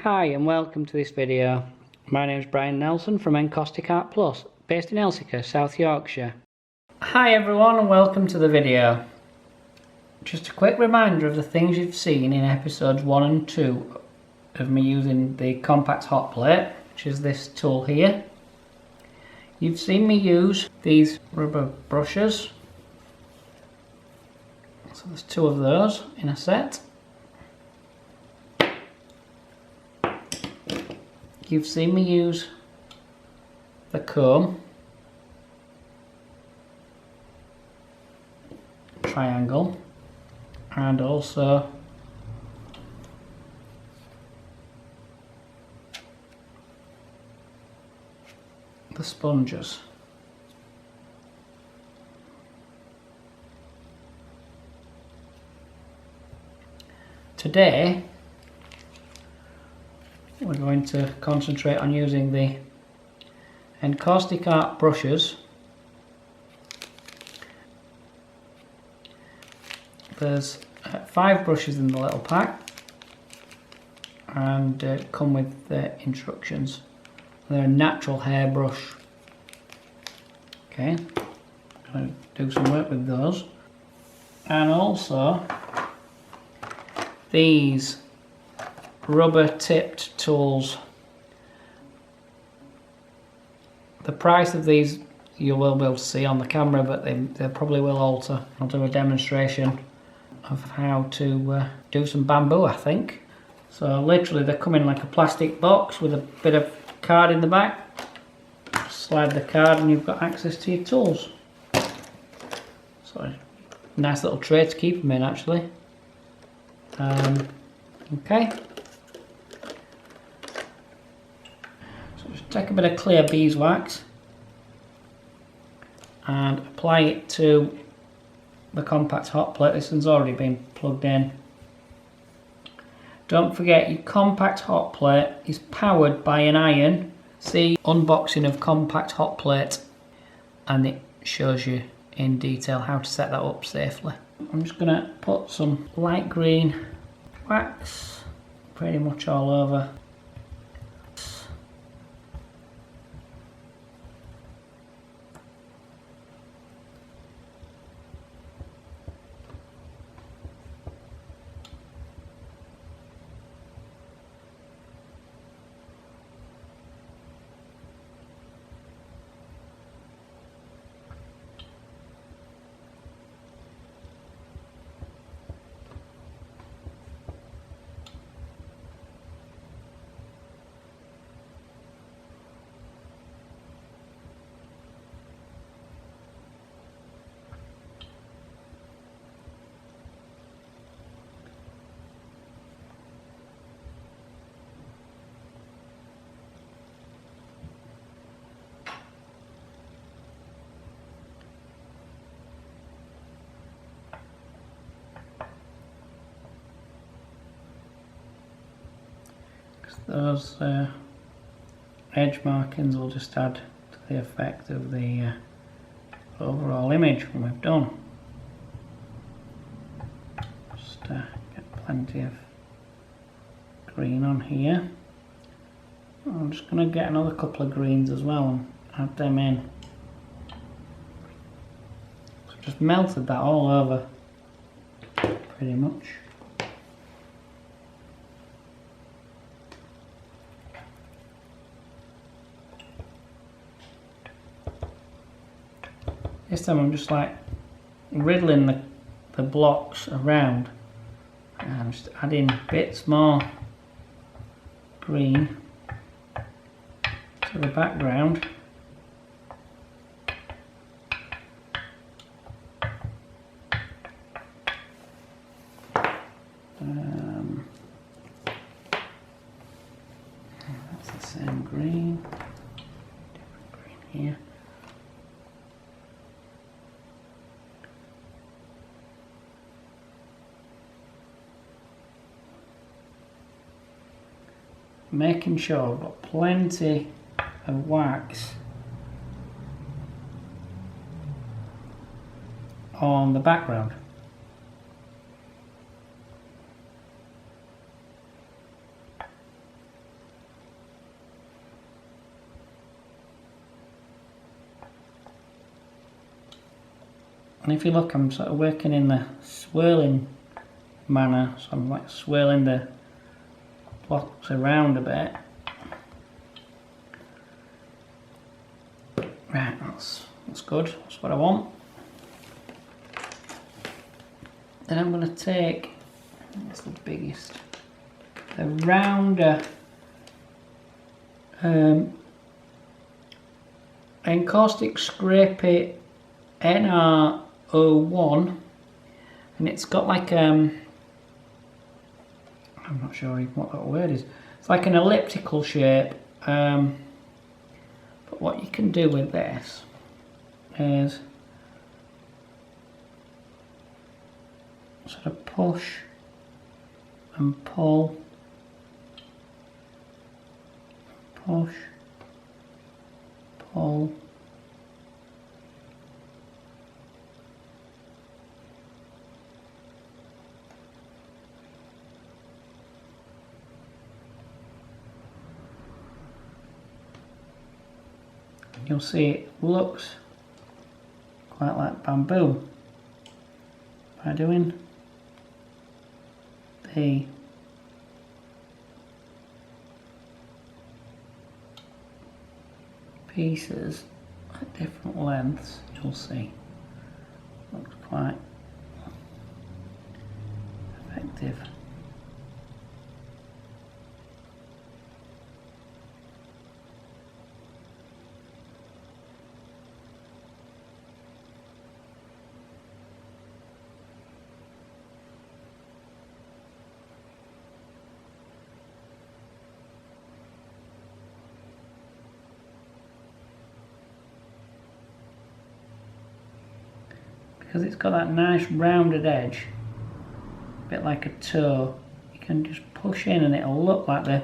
Hi and welcome to this video. My name is Brian Nelson from Encaustic Art Plus, based in Elsecar, South Yorkshire. Hi everyone and welcome to the video. Just a quick reminder of the things you've seen in episodes 1 and 2 of me using the Compact Hotplate, which is this tool here. You've seen me use these rubber brushes. So there's 2 of those in a set. You've seen me use the comb, triangle, and also the sponges. Today we're going to concentrate on using the Encaustic art brushes. There's 5 brushes in the little pack and come with the instructions. They're a natural hair brush. Okay, I'm going to do some work with those. And also these rubber tipped tools. The price of these you will be able to see on the camera, but they probably will alter. I'll do a demonstration of how to do some bamboo, I think. So literally they come in like a plastic box with a bit of card in the back. Slide the card and you've got access to your tools. So nice little tray to keep them in actually. Okay. Take a bit of clear beeswax and apply it to the Compact Hotplate. This one's already been plugged in. Don't forget your Compact Hotplate is powered by an iron. See unboxing of Compact Hotplate and it shows you in detail how to set that up safely. I'm just going to put some light green wax pretty much all over. Those edge markings will just add to the effect of the overall image when we've done. Just get plenty of green on here. I'm just going to get another couple of greens as well and add them in. So just melted that all over pretty much. This time I'm just like riddling the blocks around and just adding bits more green to the background. That's the same green, different green here. Making sure I've got plenty of wax on the background. And if you look, I'm sort of working in the swirling manner, so I'm like swirling the blocks around a bit. Right, that's good, that's what I want. Then I'm going to take, that's the biggest, the rounder Encaustic Scrapey NR01, and it's got like I'm not sure even what that word is. It's like an elliptical shape, but what you can do with this is sort of push and pull, push, pull, you'll see it looks quite like bamboo by doing the pieces at different lengths. You'll see looks quite effective. Because it's got that nice rounded edge, a bit like a toe, you can just push in and it'll look like the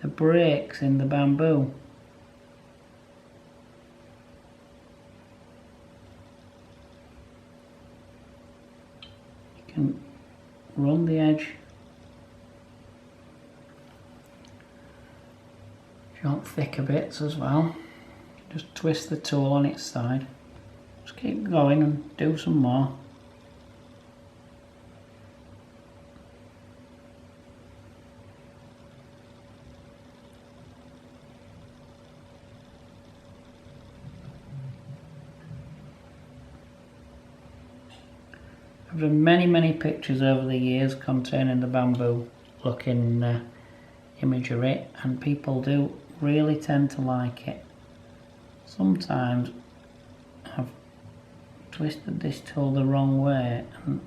breaks in the bamboo. You can run the edge. If you want thicker bits as well, just twist the tool on its side. Just keep going and do some more. I've done many pictures over the years containing the bamboo looking imagery, and people do really tend to like it. Sometimes I've twisted this tool the wrong way and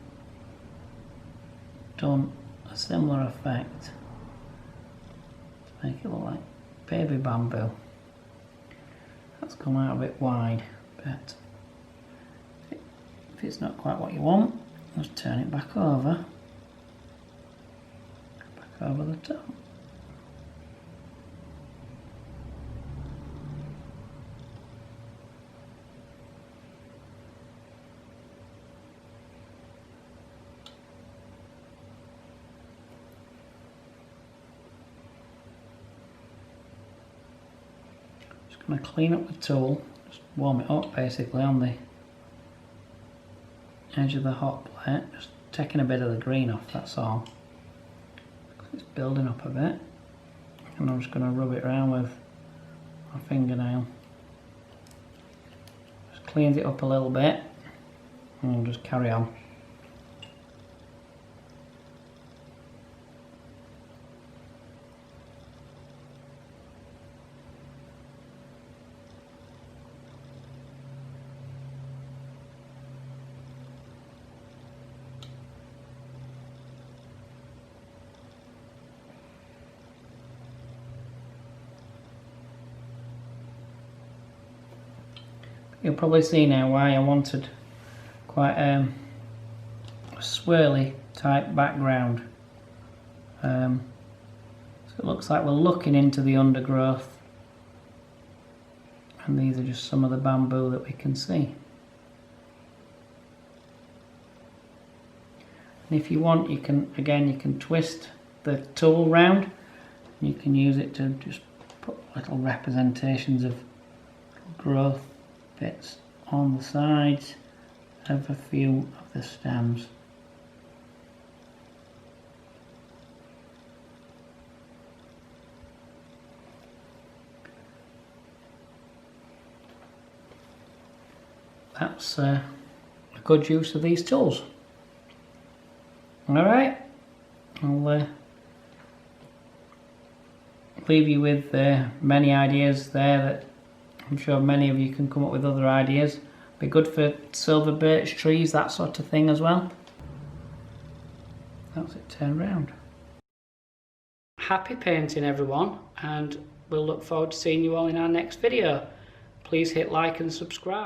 done a similar effect to make it look like baby bamboo. That's come out a bit wide, but if it's not quite what you want, just turn it back over the top. Just going to clean up the tool, just warm it up basically on the edge of the hot plate, just taking a bit of the green off, that's all. It's building up a bit, and I'm just going to rub it around with my fingernail. Just cleans it up a little bit, and we'll just carry on. You'll probably see now why I wanted quite a swirly type background. So it looks like we're looking into the undergrowth, and these are just some of the bamboo that we can see. And if you want, you can twist the tool round, and you can use it to just put little representations of growth bits on the sides, of a few of the stems. That's a good use of these tools. Alright, I'll leave you with many ideas there that I'm sure many of you can come up with other ideas. Be good for silver birch trees, that sort of thing as well. That's it turned round. Happy painting everyone, and we'll look forward to seeing you all in our next video. Please hit like and subscribe.